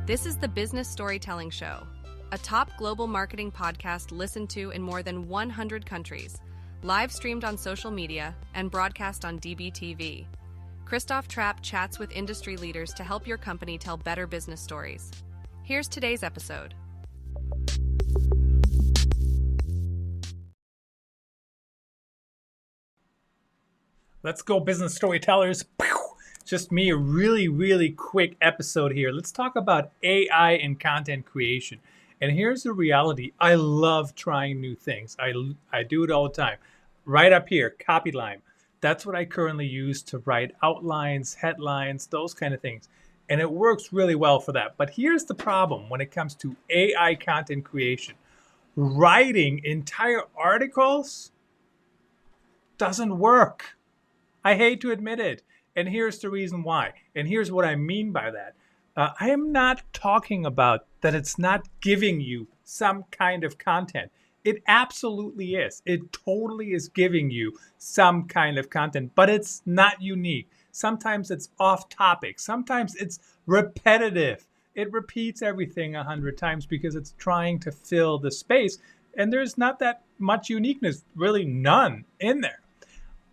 This is the Business Storytelling Show, a top global marketing podcast listened to in more than 100 countries, live streamed on social media, and broadcast on DBTV. Christoph Trapp chats with industry leaders to help your company tell better business stories. Here's today's episode. Let's go, business storytellers. Just me, a really quick episode here. Let's talk about AI and content creation. And here's the reality. I love trying new things. I do it all the time. Right up here, CopyLime. That's what I currently use to write outlines, headlines, those kind of things. And it works really well for that. But here's the problem when it comes to AI content creation. Writing entire articles doesn't work. I hate to admit it. And here's the reason why. And here's what I mean by that. I am not talking about that it's not giving you some kind of content. It absolutely is. It totally is giving you some kind of content, but it's not unique. Sometimes it's off topic. Sometimes it's repetitive. It repeats everything 100 times because it's trying to fill the space. And there's not that much uniqueness, really none in there.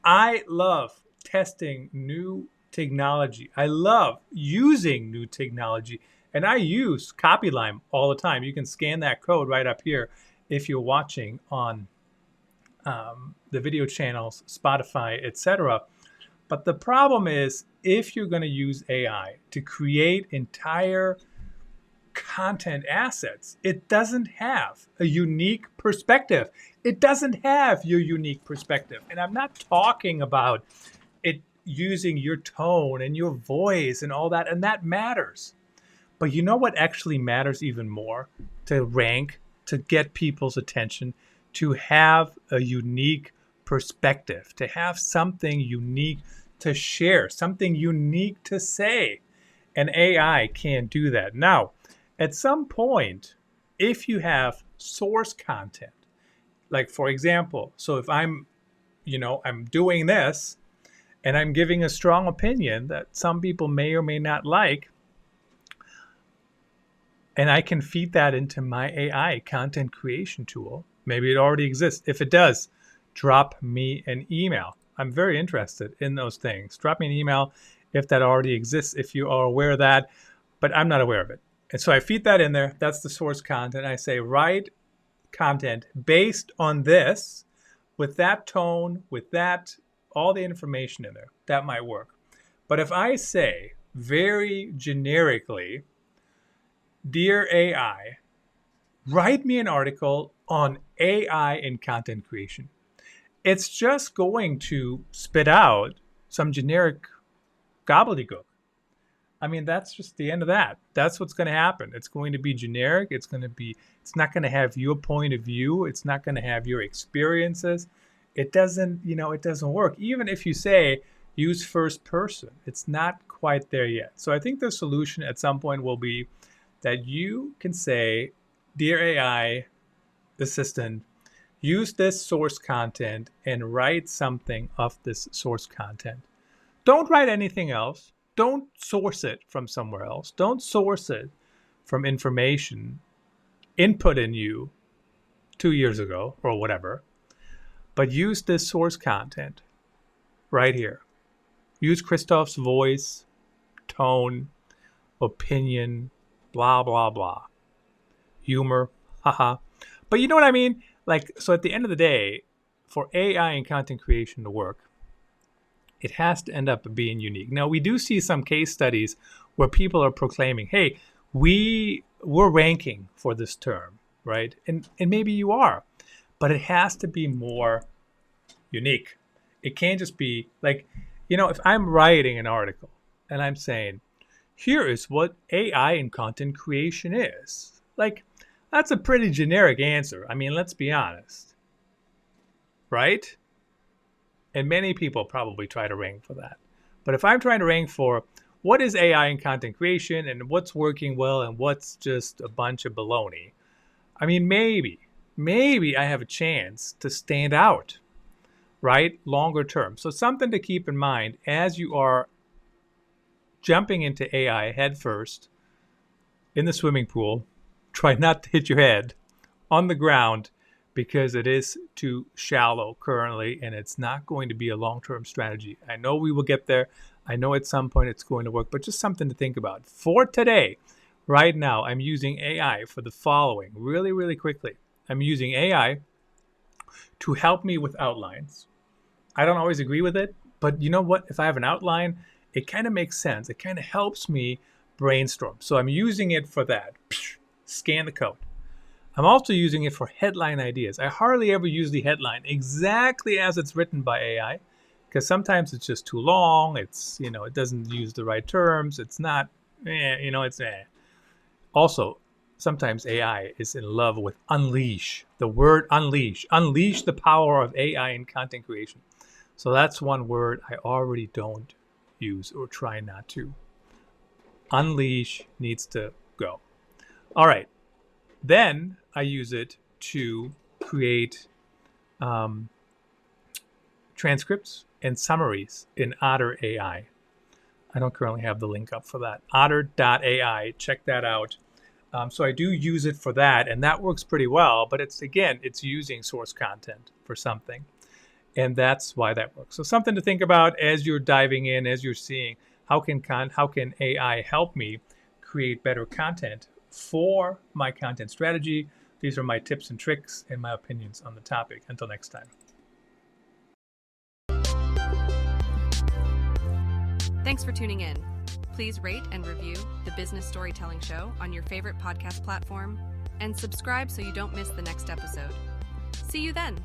I love testing new technology. I love using new technology. And I use CopyLime all the time. You can scan that code right up here if you're watching on the video channels, Spotify, etc. But the problem is, if you're going to use AI to create entire content assets, it doesn't have a unique perspective. It doesn't have your unique perspective. And I'm not talking about it using your tone and your voice and all that, and that matters. But you know what actually matters even more to rank, to get people's attention, to have a unique perspective, to have something unique to share, something unique to say. And AI can't do that. Now, at some point, if you have source content, like for example, so if I'm doing this and I'm giving a strong opinion that some people may or may not like, and I can feed that into my AI content creation tool. Maybe it already exists. If it does, drop me an email. I'm very interested in those things. Drop me an email if that already exists, if you are aware of that, but I'm not aware of it. And so I feed that in there. That's the source content. I say, write content based on this, with that tone, with that, all the information in there. That might work. But if I say very generically, dear AI, write me an article on AI and content creation, it's just going to spit out some generic gobbledygook. I mean, that's just the end of that. That's what's going to happen. It's going to be generic. It's not going to have your point of view. It's not going to have your experiences. It doesn't work. Even if you say use first person, it's not quite there yet. So I think the solution at some point will be that you can say, dear AI assistant, use this source content and write something of this source content. Don't write anything else. Don't source it from somewhere else. Don't source it from information input in you 2 years ago or whatever. But use this source content right here. Use Christoph's voice, tone, opinion, blah, blah, blah. Humor, haha. But you know what I mean? So at the end of the day, for AI and content creation to work, it has to end up being unique. Now, we do see some case studies where people are proclaiming, hey, we're ranking for this term, right? And maybe you are, but it has to be more unique. It can't just be if I'm writing an article and I'm saying, here is what AI and content creation is. That's a pretty generic answer. I mean, let's be honest, right? And many people probably try to rank for that. But if I'm trying to rank for what is AI and content creation and what's working well and what's just a bunch of baloney, I mean, maybe I have a chance to stand out, right? Longer term. So something to keep in mind as you are jumping into AI headfirst, in the swimming pool, try not to hit your head on the ground because it is too shallow currently and it's not going to be a long-term strategy. I know we will get there. I know at some point it's going to work, but just something to think about. For today, right now, I'm using AI for the following really, really quickly. I'm using AI to help me with outlines. I don't always agree with it, but you know what? If I have an outline, it kind of makes sense. It kind of helps me brainstorm. So I'm using it for that. Scan the code. I'm also using it for headline ideas. I hardly ever use the headline exactly as it's written by AI because sometimes it's just too long. It's, it doesn't use the right terms. It's not, it's. Also, sometimes AI is in love with unleash. The word unleash. Unleash the power of AI in content creation. So that's one word I already don't use or try not to. Unleash needs to go. All right. Then I use it to create transcripts and summaries in Otter AI. I don't currently have the link up for that. Otter.ai. Check that out. So I do use it for that, and that works pretty well. But it's using source content for something. And that's why that works. So something to think about as you're diving in, as you're seeing how can AI help me create better content for my content strategy. These are my tips and tricks and my opinions on the topic. Until next time. Thanks for tuning in. Please rate and review the Business Storytelling Show on your favorite podcast platform and subscribe so you don't miss the next episode. See you then.